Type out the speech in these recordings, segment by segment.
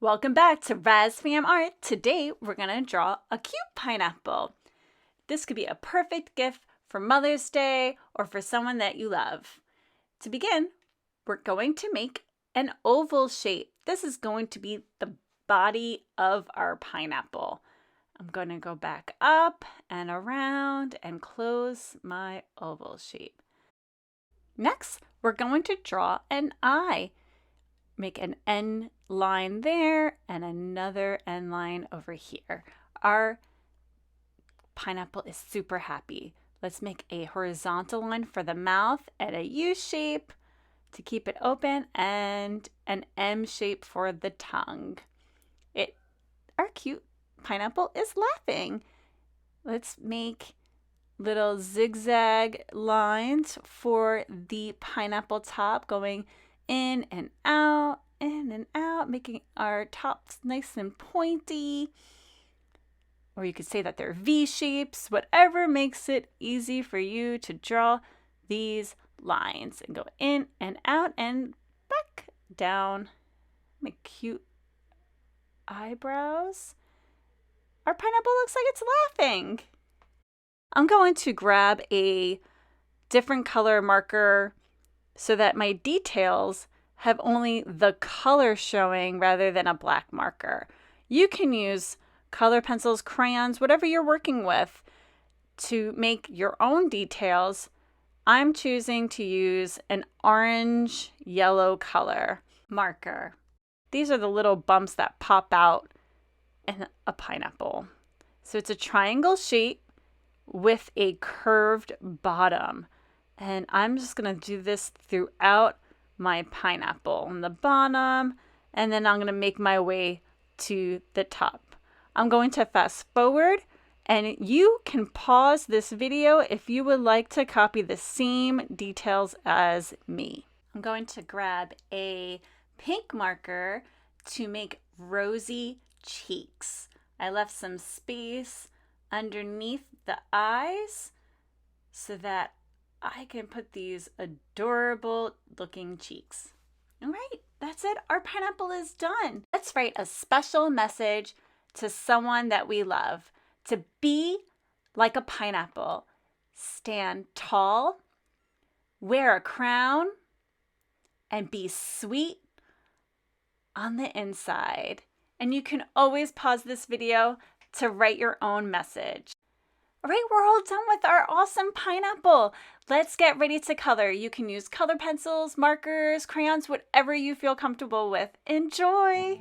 Welcome back to RazFamArt. Today we're going to draw a cute pineapple. This could be a perfect gift for Mother's Day or for someone that you love. To begin, we're going to make an oval shape. This is going to be the body of our pineapple. I'm going to go back up and around and close my oval shape. Next, we're going to draw an eye. Make an end line there and another end line over here. Our pineapple is super happy. Let's make a horizontal line for the mouth and a U shape to keep it open and an M shape for the tongue. Our cute pineapple is laughing. Let's make little zigzag lines for the pineapple top going in and out, making our tops nice and pointy. Or you could say that they're V shapes, whatever makes it easy for you to draw these lines and go in and out and back down. Make cute eyebrows. Our pineapple looks like it's laughing. I'm going to grab a different color marker so that my details have only the color showing rather than a black marker. You can use color pencils, crayons, whatever you're working with to make your own details. I'm choosing to use an orange yellow color marker. These are the little bumps that pop out in a pineapple. So it's a triangle shape with a curved bottom. And I'm just going to do this throughout my pineapple on the bottom, and then I'm going to make my way to the top. I'm going to fast forward, and you can pause this video if you would like to copy the same details as me. I'm going to grab a pink marker to make rosy cheeks. I left some space underneath the eyes so that I can put these adorable looking cheeks. All right, that's it. Our pineapple is done. Let's write a special message to someone that we love. To be like a pineapple. Stand tall, wear a crown, and be sweet on the inside. And you can always pause this video to write your own message. All right, we're all done with our awesome pineapple. Let's get ready to color. You can use color pencils, markers, crayons, whatever you feel comfortable with. Enjoy!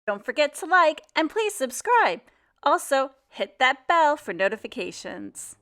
Don't forget to like and please subscribe. Also, hit that bell for notifications.